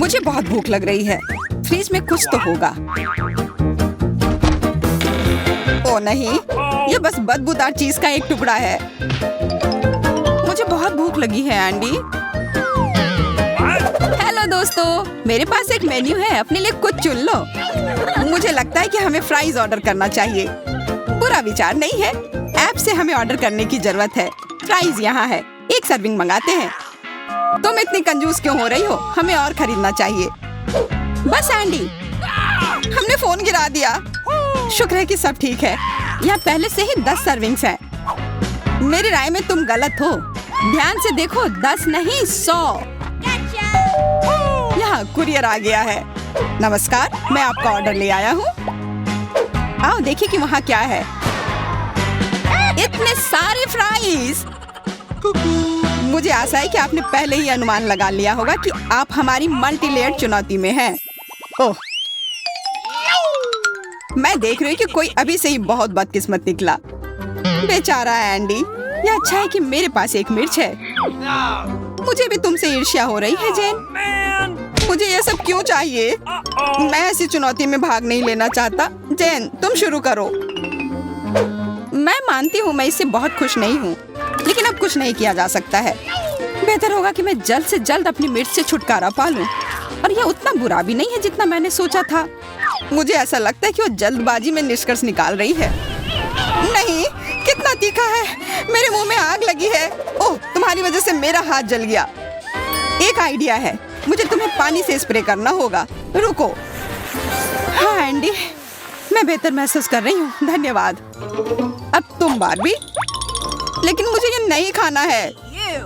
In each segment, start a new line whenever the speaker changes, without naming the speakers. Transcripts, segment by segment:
मुझे बहुत भूख लग रही है। फ्रिज में कुछ तो होगा। ओ नहीं, ये बस बदबूदार चीज का एक टुकड़ा है। मुझे बहुत भूख लगी है एंडी। हेलो दोस्तों, मेरे पास एक मेन्यू है, अपने लिए कुछ चुन लो। मुझे लगता है कि हमें फ्राइज ऑर्डर करना चाहिए। बुरा विचार नहीं है, ऐप से हमें ऑर्डर करने की जरूरत है। फ्राइज यहाँ है, एक सर्विंग मंगाते हैं। तुम इतनी कंजूस क्यों हो रही हो? हमें और खरीदना चाहिए। बस एंडी, हमने फोन गिरा दिया। शुक्र है कि सब ठीक है। यहाँ पहले से ही 10 सर्विंग्स हैं। मेरी राय में तुम गलत हो। ध्यान से देखो, 10 नहीं 100। यहाँ कुरियर आ गया है। नमस्कार, मैं आपका ऑर्डर ले आया हूँ। आओ देखिए कि वहाँ क्या है। इतने सारे फ्राइज। मुझे आशा है कि आपने पहले ही अनुमान लगा लिया होगा कि आप हमारी मल्टी लेयर्ड चुनौती में हैं। ओह, मैं देख रही हूँ कि कोई अभी से ही बहुत बदकिस्मत निकला। बेचारा एंडी। यह अच्छा है कि मेरे पास एक मिर्च है। मुझे भी तुमसे ईर्ष्या हो रही है जेन। मुझे ये सब क्यों चाहिए? मैं ऐसी चुनौती में भाग नहीं लेना चाहता। जेन, तुम शुरू करो। मैं मानती हूँ मैं इससे बहुत खुश नहीं हूँ, लेकिन अब कुछ नहीं किया जा सकता है। बेहतर होगा कि मैं जल्द से जल्द अपनी मिर्च से छुटकारा पा लूं। और यह उतना बुरा भी नहीं है जितना मैंने सोचा था। मुझे ऐसा लगता है कि वो जल्दबाजी में निष्कर्ष निकाल रही है। नहीं, कितना तीखा है। मेरे मुंह में आग लगी है। ओह, तुम्हारी वजह से मेरा हाथ जल गया। एक आइडिया है, मुझे तुम्हें पानी से स्प्रे करना होगा। रुको। हाँ एंडी, मैं बेहतर महसूस कर रही हूँ, धन्यवाद। अब तुम बारबी। लेकिन मुझे ये नहीं खाना है।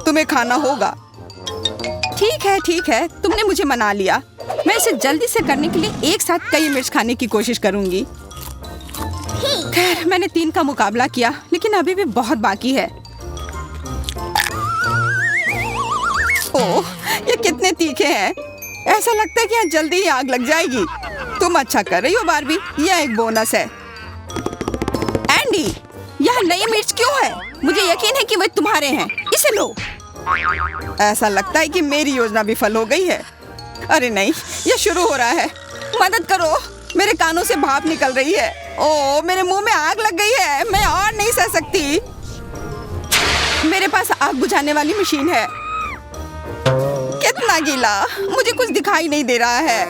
तुम्हें खाना होगा। ठीक है, तुमने मुझे मना लिया। मैं इसे जल्दी से करने के लिए एक साथ कई मिर्च खाने की कोशिश करूंगी। खैर, मैंने 3 का मुकाबला किया, लेकिन अभी भी बहुत बाकी है। ओह, ये कितने तीखे हैं। ऐसा लगता है कि यहाँ जल्दी ही आग लग जाएगी। तुम अच्छा कर रही हो बारबी, यह एक बोनस है। एंडी, यह नई मिर्च क्यों है? मुझे यकीन है कि वे तुम्हारे हैं। इसे लो। ऐसा लगता है कि मेरी योजना विफल हो गई है। अरे नहीं, यह शुरू हो रहा है। मदद करो, मेरे कानों से भाप निकल रही है। ओह, मेरे मुंह में आग लग गई है। मैं और नहीं सह सकती। मेरे पास आग बुझाने वाली मशीन है। कितना गीला, मुझे कुछ दिखाई नहीं दे रहा है।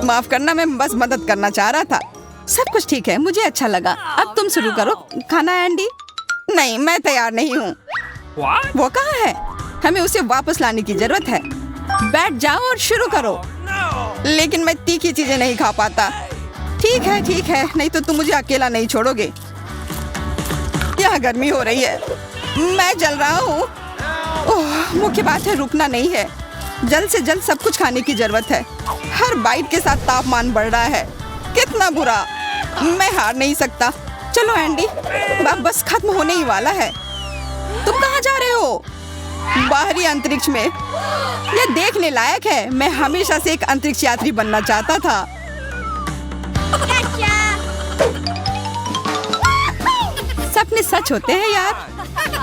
माफ करना, मैं बस मदद करना चाह रहा था। सब कुछ ठीक है, मुझे अच्छा लगा। अब तुम शुरू करो खाना एंडी। नहीं, मैं तैयार नहीं हूँ। वो कहाँ है? हमें उसे वापस लाने की जरूरत है। बैठ जाओ और शुरू करो। लेकिन मैं तीखी चीजें नहीं खा पाता। ठीक है, नहीं तो तुम मुझे अकेला नहीं छोड़ोगे। यहाँ गर्मी हो रही है, मैं जल रहा हूँ। ओह, मुख्य बात है रुकना नहीं है। जल्द से जल्द सब कुछ खाने की जरूरत है। हर बाइट के साथ तापमान बढ़ रहा है। कितना बुरा। मैं हार नहीं सकता। चलो एंडी, बस खत्म होने ही वाला है। तुम कहाँ जा रहे हो? बाहरी अंतरिक्ष में। यह देखने लायक है। मैं हमेशा से एक अंतरिक्ष यात्री बनना चाहता था। सपने सच होते हैं यार।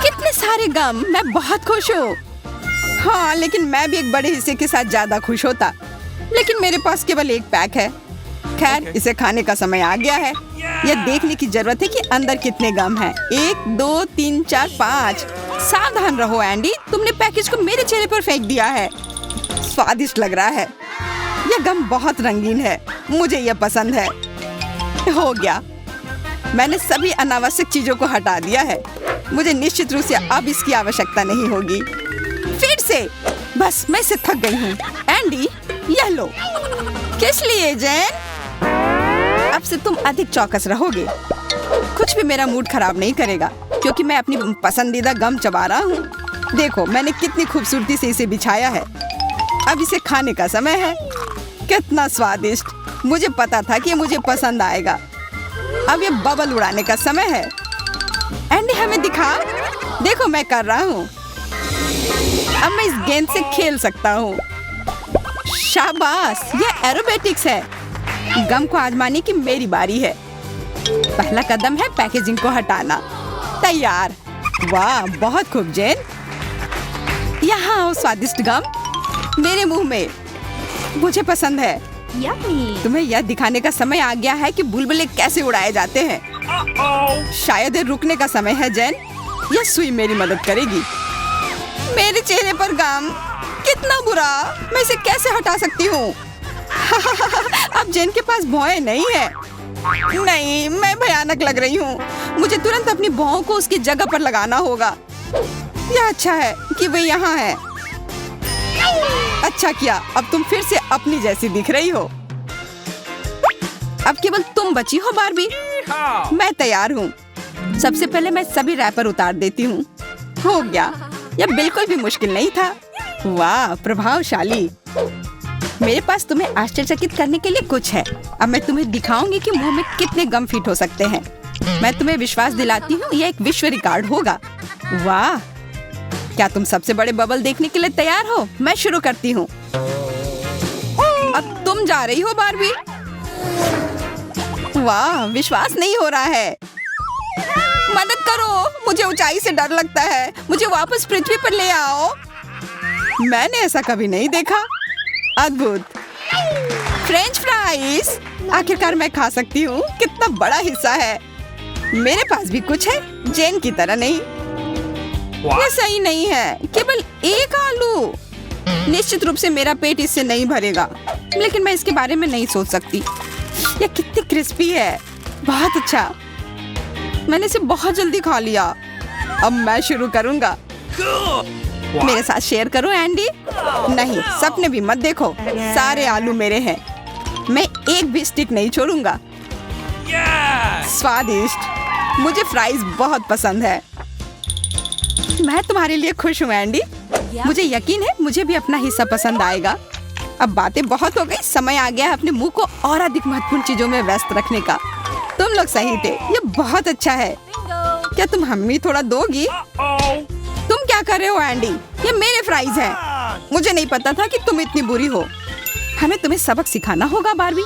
कितने सारे गम। मैं बहुत खुश हूँ। हाँ, लेकिन मैं भी एक बड़े हिस्से के साथ ज्यादा खुश होता। लेकिन मेरे पास केवल एक पैक है। खैर, इसे खाने का समय आ गया है। यह देखने की जरूरत है कि अंदर कितने गम हैं। 1 2 3 4 5। सावधान रहो एंडी, तुमने पैकेज को मेरे चेहरे पर फेंक दिया है। स्वादिष्ट लग रहा है। यह गम बहुत रंगीन है। मुझे यह पसंद है। हो गया, मैंने सभी अनावश्यक चीजों को हटा दिया है। मुझे निश्चित रूप से अब इसकी आवश्यकता नहीं होगी। फिर से, बस मैं इससे थक गई हूँ। एंडी, यह लो। किस लिए जेन? अब से तुम अधिक चौकस रहोगे। कुछ भी मेरा मूड खराब नहीं करेगा, क्योंकि मैं अपनी पसंदीदा गम चबा रहा हूँ। देखो, मैंने कितनी खूबसूरती से इसे बिछाया है। अब इसे खाने का समय है। कितना स्वादिष्ट। मुझे पता था कि ये मुझे पसंद आएगा। अब ये बबल उड़ाने का समय है। एंडी, हमें दिखा। देखो, मैं कर रहा हूँ। अब मैं इस गेंद से खेल सकता हूँ। शाबाश, ये एरोबेटिक्स है। गम को आजमाने की मेरी बारी है। पहला कदम है पैकेजिंग को हटाना। तैयार। वाह, बहुत खूब जेन। यहाँ आओ स्वादिष्ट गम। मेरे मुंह में। मुझे पसंद है। तुम्हें यह दिखाने का समय आ गया है कि बुलबुले कैसे उड़ाए जाते हैं। शायद ये रुकने का समय है जेन। यह सुई मेरी मदद करेगी। मेरे चेहरे पर गम, कितना बुरा। मैं इसे कैसे हटा सकती हूँ? अब जेन के पास भौएं नहीं है। नहीं, मैं भयानक लग रही हूँ। मुझे तुरंत अपनी भौं को उसकी जगह पर लगाना होगा। यह अच्छा है कि वे यहाँ है। अच्छा किया, अब तुम फिर से अपनी जैसी दिख रही हो। अब केवल तुम बची हो बार्बी। मैं तैयार हूँ। सबसे पहले मैं सभी रैपर उतार देती हूँ। हो गया। यह बिल्कुल भी मुश्किल नहीं था। वाह, प्रभावशाली। मेरे पास तुम्हें आश्चर्यचकित करने के लिए कुछ है। अब मैं तुम्हें दिखाऊंगी कि मुंह में कितने गम फिट हो सकते हैं। मैं तुम्हें विश्वास दिलाती हूँ, यह एक विश्व रिकॉर्ड होगा। वाह, क्या तुम सबसे बड़े बबल देखने के लिए तैयार हो? मैं शुरू करती हूँ। अब तुम जा रही हो बार्बी। वाह, विश्वास नहीं हो रहा है। मदद करो, मुझे ऊंचाई से डर लगता है। मुझे वापस पृथ्वी पर ले आओ। मैंने ऐसा कभी नहीं देखा। अद्भुत। फ्रेंच फ्राइज, आखिरकार मैं खा सकती हूँ। कितना बड़ा हिस्सा है। मेरे पास भी कुछ है, जेन की तरह नहीं। ये सही नहीं है, केवल एक आलू। निश्चित रूप से मेरा पेट इससे नहीं भरेगा, लेकिन मैं इसके बारे में नहीं सोच सकती। यह कितनी क्रिस्पी है। बहुत अच्छा। मैंने इसे बहुत जल्दी खा लिया। अब मैं शुरू करूँगा। मेरे साथ शेयर करो एंडी। नहीं, सपने भी मत देखो। सारे आलू मेरे हैं। मैं एक भी स्टिक नहीं छोड़ूंगा। स्वादिष्ट। मुझे फ्राइज बहुत पसंद है। मैं तुम्हारे लिए खुश हूँ एंडी। मुझे यकीन है मुझे भी अपना हिस्सा पसंद आएगा। अब बातें बहुत हो गई। समय आ गया है अपने मुंह को और अधिक महत्वपूर्ण चीजों में व्यस्त रखने का। तुम लोग सही थे। ये बहुत अच्छा है। क्या तुम हमें थोड़ा दोगी? तुम क्या कर रहे हो एंडी? ये मेरे फ्राइज हैं। मुझे नहीं पता था कि तुम इतनी बुरी हो। हमें तुम्हें सबक सिखाना होगा बार्बी।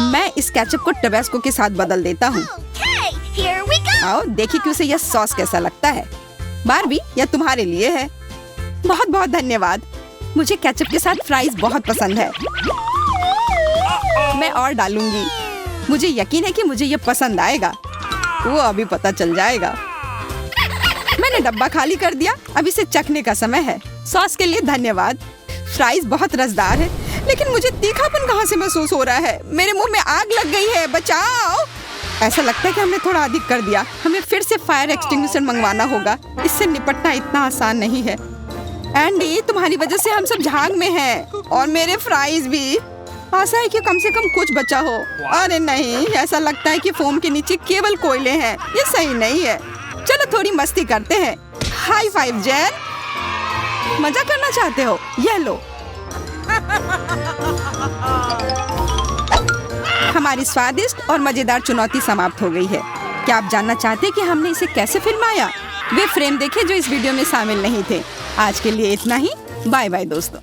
मैं इस केचप को टबैस्को के साथ बदल देता हूँ। आओ देखिए कि उसे यह सॉस कैसा लगता है। बार्बी, यह तुम्हारे लिए है। बहुत बहुत धन्यवाद। मुझे केचप के साथ फ्राइज बहुत पसंद है। मैं और डालूंगी। मुझे यकीन है कि मुझे यह पसंद आएगा। वो अभी पता चल जाएगा। मैंने डब्बा खाली कर दिया। अब इसे चखने का समय है। सॉस के लिए धन्यवाद। फ्राइज बहुत रसदार है, लेकिन मुझे तीखापन कहाँ से महसूस हो रहा है? मेरे मुंह में आग लग गई है। बचाओ। ऐसा लगता है कि हमने थोड़ा अधिक कर दिया। हमें फिर से फायर एक्सटिंग्विशर मंगवाना होगा। इससे निपटना इतना आसान नहीं है। एंडी, तुम्हारी वजह से हम सब झाग में हैं। और मेरे फ्राइज भी। आशा है कि कम से कम कुछ बचा हो। अरे नहीं, ऐसा लगता है कि फोम के नीचे केवल कोयले हैं। ये सही नहीं है। चलो थोड़ी मस्ती करते हैं। हाई फाइव जेन। मजा करना चाहते हो? ये लो। हमारी स्वादिष्ट और मजेदार चुनौती समाप्त हो गई है। क्या आप जानना चाहते हैं कि हमने इसे कैसे फिल्माया? वे फ्रेम देखे जो इस वीडियो में शामिल नहीं थे। आज के लिए इतना ही। बाय बाय दोस्तों।